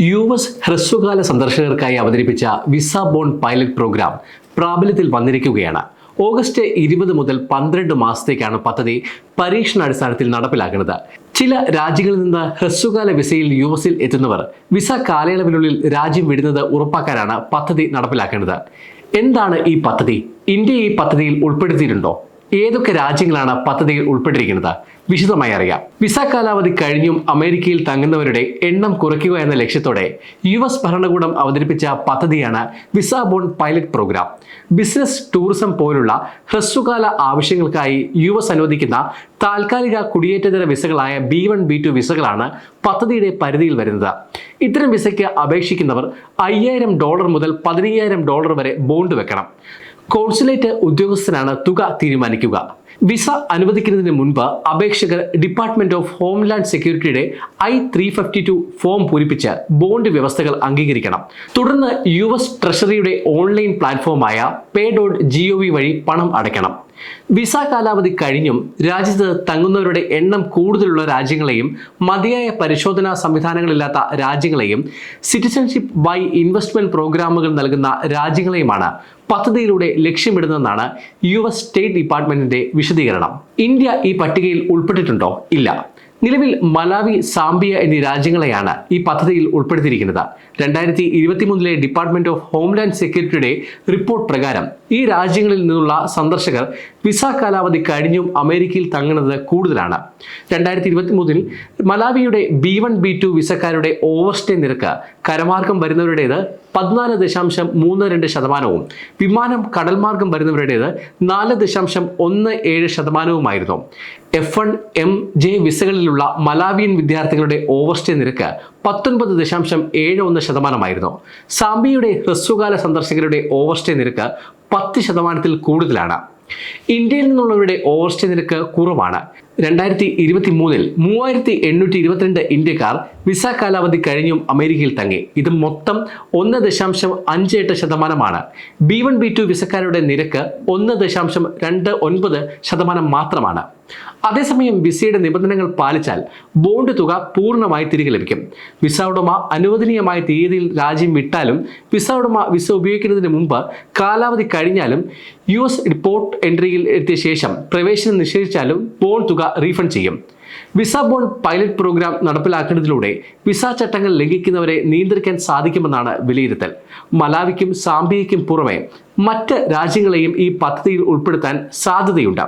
US. ഹ്രസ്വകാല സന്ദർശകർക്കായി അവതരിപ്പിച്ച visa bond pilot programme പ്രാബല്യത്തിൽ വന്നിരിക്കുകയാണ്. ഓഗസ്റ്റ് 20 മുതൽ 12 മാസത്തേക്കാണ് പദ്ധതി പരീക്ഷണാടിസ്ഥാനത്തിൽ നടപ്പിലാക്കുന്നത്. ചില രാജ്യങ്ങളിൽ നിന്ന് ഹ്രസ്വകാല വിസയിൽ യു.എസിൽ എത്തുന്നവർ വിസ കാലയളവിനുള്ളിൽ രാജ്യം വിടുന്നത് ഉറപ്പാക്കാനാണ് പദ്ധതി നടപ്പിലാക്കേണ്ടത്. എന്താണ് ഈ പദ്ധതി? ഇന്ത്യ ഈ പദ്ധതിയിൽ ഉൾപ്പെടുത്തിയിട്ടുണ്ടോ? ഏതൊക്കെ രാജ്യങ്ങളാണ് പദ്ധതിയിൽ ഉൾപ്പെട്ടിരിക്കുന്നത്? വിശദമായി അറിയാം. വിസ കാലാവധി കഴിഞ്ഞും അമേരിക്കയിൽ തങ്ങുന്നവരുടെ എണ്ണം കുറയ്ക്കുക എന്ന ലക്ഷ്യത്തോടെ യു.എസ്. ഭരണകൂടം അവതരിപ്പിച്ച പദ്ധതിയാണ് visa bond pilot programme. Business, tourism പോലുള്ള ഹ്രസ്വകാല ആവശ്യങ്ങൾക്കായി യു.എസ്. അനുവദിക്കുന്ന താൽക്കാലിക കുടിയേറ്റതര വിസകളായ B1, B2 വിസകളാണ് പദ്ധതിയുടെ പരിധിയിൽ വരുന്നത്. ഇത്തരം വിസയ്ക്ക് അപേക്ഷിക്കുന്നവർ $5,000 മുതൽ $15,000 വരെ ബോണ്ട് വെക്കണം. കോൺസുലേറ്റ് ഉദ്യോഗസ്ഥനാണ് തുക തീരുമാനിക്കുക. വിസ അനുവദിക്കുന്നതിന് മുൻപ് അപേക്ഷകർ ഡിപ്പാർട്ട്മെന്റ് ഓഫ് ഹോംലാൻഡ് സെക്യൂരിറ്റിയുടെ I-352 ഫോം പൂരിപ്പിച്ച് ബോണ്ട് വ്യവസ്ഥകൾ അംഗീകരിക്കണം. തുടർന്ന് യു.എസ്. ട്രഷറിയുടെ ഓൺലൈൻ പ്ലാറ്റ്ഫോമായ pay.gov വഴി പണം അടയ്ക്കണം. വിസ കാലാവധി കഴിഞ്ഞും രാജ്യത്ത് തങ്ങുന്നവരുടെ എണ്ണം കൂടുതലുള്ള രാജ്യങ്ങളെയും മതിയായ പരിശോധനാ സംവിധാനങ്ങളില്ലാത്ത രാജ്യങ്ങളെയും സിറ്റിസൺഷിപ്പ് ബൈ ഇൻവെസ്റ്റ്മെന്റ് പ്രോഗ്രാമുകൾ നൽകുന്ന രാജ്യങ്ങളെയുമാണ് പദ്ധതിയിലൂടെ ലക്ഷ്യമിടുന്നതെന്നാണ് യു.എസ്. സ്റ്റേറ്റ് ഡിപ്പാർട്ട്മെന്റിന്റെ വിശദീകരണം. ഇന്ത്യ ഈ പട്ടികയിൽ ഉൾപ്പെട്ടിട്ടുണ്ടോ? ഇല്ല. നിലവിൽ മലാവി, സാംബിയ എന്നീ രാജ്യങ്ങളെയാണ് ഈ പദ്ധതിയിൽ ഉൾപ്പെടുത്തിയിരിക്കുന്നത്. 2023 ഡിപ്പാർട്ട്മെന്റ് ഓഫ് ഹോംലാൻഡ് സെക്യൂരിറ്റിയുടെ റിപ്പോർട്ട് പ്രകാരം ഈ രാജ്യങ്ങളിൽ നിന്നുള്ള സന്ദർശകർ വിസ കാലാവധി കഴിഞ്ഞും അമേരിക്കയിൽ തങ്ങുന്നത് കൂടുതലാണ്. 2023 മലാവിയുടെ B1, B2 വിസക്കാരുടെ ഓവർസ്റ്റേ നിരക്ക് കരമാർഗം വരുന്നവരുടേത് 14.32%, വിമാനം കടൽമാർഗം വരുന്നവരുടേത് 4.17%. F1MJ വിസകളിലുള്ള മലാവിയൻ വിദ്യാർത്ഥികളുടെ ഓവർസ്റ്റേ നിരക്ക് 19.71%. സാംബിയയുടെ ഹ്രസ്വകാല സന്ദർശകരുടെ ഓവർസ്റ്റേ നിരക്ക് 10% കൂടുതലാണ്. ഇന്ത്യയിൽ നിന്നുള്ളവരുടെ ഓവർസ്റ്റേ നിരക്ക് കുറവാണ്. 2023 3822 ഇന്ത്യക്കാർ വിസ കാലാവധി കഴിഞ്ഞും അമേരിക്കയിൽ തങ്ങി. ഇത് മൊത്തം 1.58%. B1, B2 വിസക്കാരുടെ നിരക്ക് 1.29% മാത്രമാണ്. അതേസമയം വിസയുടെ നിബന്ധനകൾ പാലിച്ചാൽ ബോണ്ട് തുക പൂർണ്ണമായി തിരികെ ലഭിക്കും. വിസ ഉടമ അനുവദനീയമായ തീയതിയിൽ രാജ്യം വിട്ടാലും വിസ ഉടമ വിസ ഉപയോഗിക്കുന്നതിന് മുമ്പ് കാലാവധി കഴിഞ്ഞാലും യു.എസ്. റിപ്പോർട്ട് എൻട്രിയിൽ എത്തിയ ശേഷം പ്രവേശനം നിഷേധിച്ചാലും ബോണ്ട് തുക റീഫണ്ട് ചെയ്യും. വിസ ബോണ്ട് പൈലറ്റ് പ്രോഗ്രാം നടപ്പിലാക്കുന്നതിലൂടെ വിസ ചട്ടങ്ങൾ ലംഘിക്കുന്നവരെ നിയന്ത്രിക്കാൻ സാധിക്കുമെന്നാണ് വിലയിരുത്തൽ. മലാവിക്കും സാംബിയയ്ക്കും പുറമെ മറ്റ് രാജ്യങ്ങളെയും ഈ പദ്ധതിയിൽ ഉൾപ്പെടുത്താൻ സാധ്യതയുണ്ട്.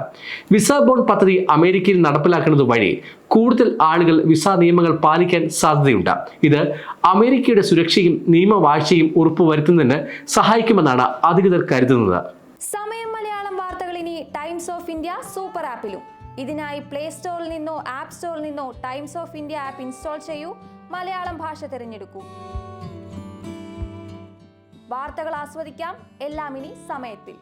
വിസ ബോണ്ട് പദ്ധതി അമേരിക്കയിൽ നടപ്പിലാക്കുന്നത് വഴി കൂടുതൽ ആളുകൾ വിസ നിയമങ്ങൾ പാലിക്കാൻ സാധ്യതയുണ്ട്. ഇത് അമേരിക്കയുടെ സുരക്ഷയും നിയമവാഴ്ചയും ഉറപ്പുവരുത്തുന്നതിന് സഹായിക്കുമെന്നാണ് അധികൃതർ കരുതുന്നത്. സമയം മലയാളം വാർത്തകൾ ഇനി ടൈംസ് ഓഫ് ഇന്ത്യ സൂപ്പർ ആപ്പിലും. ഇതിനായി പ്ലേ സ്റ്റോറിൽ നിന്നോ ആപ്പ് സ്റ്റോറിൽ നിന്നോ times of India app install ചെയ്യൂ. മലയാളം ഭാഷ തിരഞ്ഞെടുക്കൂ. വാർത്തകൾ ആസ്വദിക്കാം. എല്ലാം ഇനി സമയത്തിൽ.